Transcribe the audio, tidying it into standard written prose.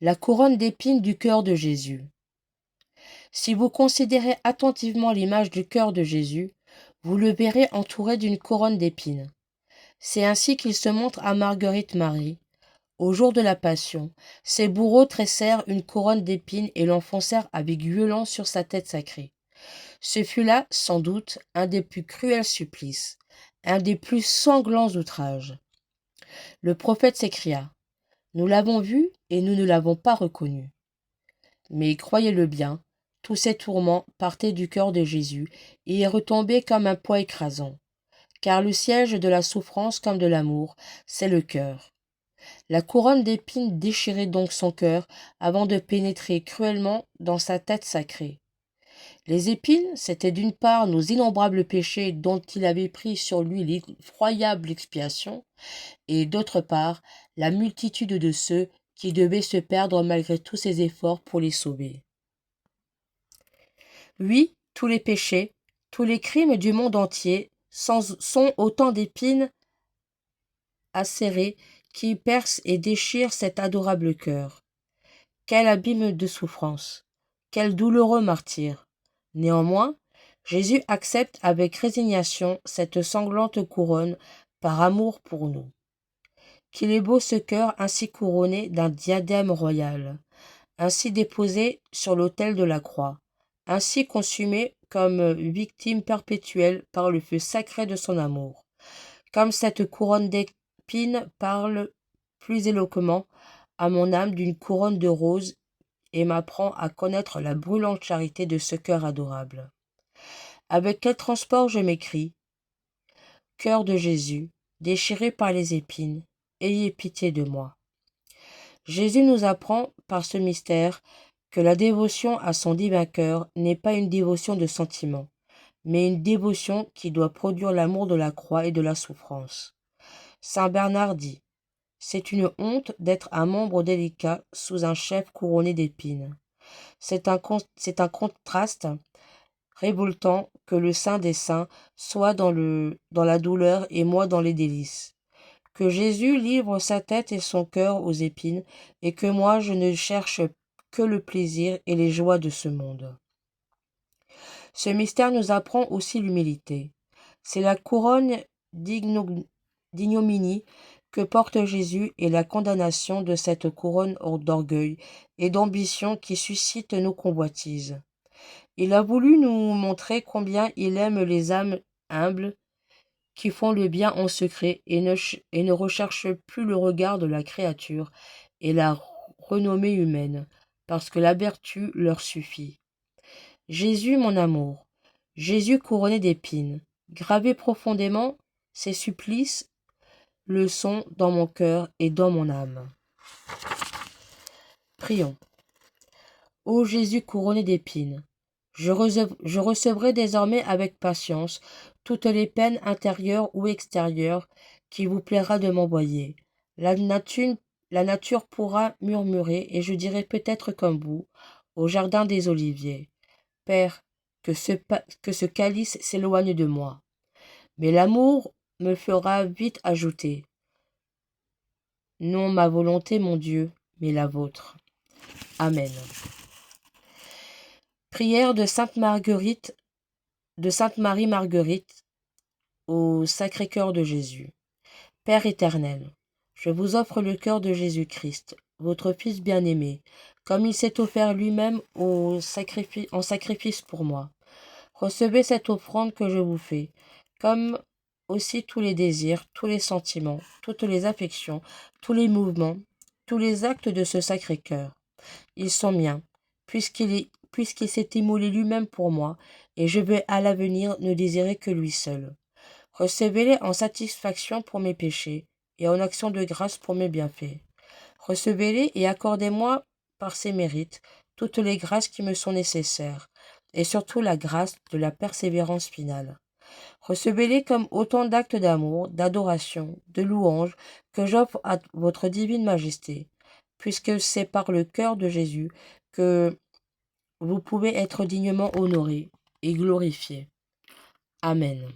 La couronne d'épines du cœur de Jésus. Si vous considérez attentivement l'image du cœur de Jésus, vous le verrez entouré d'une couronne d'épines. C'est ainsi qu'il se montre à Marguerite Marie. Au jour de la Passion, ses bourreaux tressèrent une couronne d'épines et l'enfoncèrent avec violence sur sa tête sacrée. Ce fut là, sans doute, un des plus cruels supplices, un des plus sanglants outrages. Le prophète s'écria : « Nous l'avons vu et nous ne l'avons pas reconnu. » Mais croyez-le bien, tous ces tourments partaient du cœur de Jésus et y retombaient comme un poids écrasant. Car le siège de la souffrance comme de l'amour, c'est le cœur. La couronne d'épines déchirait donc son cœur avant de pénétrer cruellement dans sa tête sacrée. Les épines, c'étaient d'une part nos innombrables péchés dont il avait pris sur lui l'effroyable expiation, et d'autre part la multitude de ceux qui devaient se perdre malgré tous ses efforts pour les sauver. Oui, tous les péchés, tous les crimes du monde entier sont autant d'épines acérées qui percent et déchirent cet adorable cœur. Quel abîme de souffrance, quel douloureux martyre. Néanmoins, Jésus accepte avec résignation cette sanglante couronne par amour pour nous. Qu'il est beau ce cœur ainsi couronné d'un diadème royal, ainsi déposé sur l'autel de la croix, ainsi consumé comme victime perpétuelle par le feu sacré de son amour. Comme cette couronne d'épines parle plus éloquemment à mon âme d'une couronne de roses et m'apprend à connaître la brûlante charité de ce cœur adorable. Avec quel transport je m'écrie : cœur de Jésus, déchiré par les épines, ayez pitié de moi. Jésus nous apprend par ce mystère que la dévotion à son divin cœur n'est pas une dévotion de sentiment, mais une dévotion qui doit produire l'amour de la croix et de la souffrance. Saint Bernard dit : « C'est une honte d'être un membre délicat sous un chef couronné d'épines. C'est un contraste révoltant que le Saint des Saints soit dans la douleur et moi dans les délices. Que Jésus livre sa tête et son cœur aux épines, et que moi je ne cherche que le plaisir et les joies de ce monde. » Ce mystère nous apprend aussi l'humilité. C'est la couronne d'ignominie que porte Jésus et la condamnation de cette couronne d'orgueil et d'ambition qui suscite nos convoitises. Il a voulu nous montrer combien il aime les âmes humbles qui font le bien en secret et ne recherchent plus le regard de la créature et la renommée humaine, parce que la vertu leur suffit. Jésus, mon amour, Jésus couronné d'épines, gravé profondément, ses supplices le sont dans mon cœur et dans mon âme. Prions. Ô Jésus couronné d'épines, je recevrai désormais avec patience toutes les peines intérieures ou extérieures qui vous plaira de m'envoyer. La nature pourra murmurer, et je dirai peut-être comme vous, au jardin des Oliviers : Père, que ce calice s'éloigne de moi. Mais l'amour me fera vite ajouter : Non ma volonté, mon Dieu, mais la vôtre. Amen. Prière de Sainte Marie Marguerite au Sacré-Cœur de Jésus. Père éternel, je vous offre le cœur de Jésus-Christ, votre Fils bien-aimé, comme il s'est offert lui-même en sacrifice pour moi. Recevez cette offrande que je vous fais, comme aussi tous les désirs, tous les sentiments, toutes les affections, tous les mouvements, tous les actes de ce Sacré-Cœur. Ils sont miens, puisqu'il s'est immolé lui-même pour moi, et je vais à l'avenir ne désirer que lui seul. Recevez-les en satisfaction pour mes péchés, et en action de grâce pour mes bienfaits. Recevez-les et accordez-moi, par ces mérites, toutes les grâces qui me sont nécessaires, et surtout la grâce de la persévérance finale. Recevez-les comme autant d'actes d'amour, d'adoration, de louange que j'offre à votre divine majesté, puisque c'est par le cœur de Jésus que vous pouvez être dignement honoré et glorifié. Amen.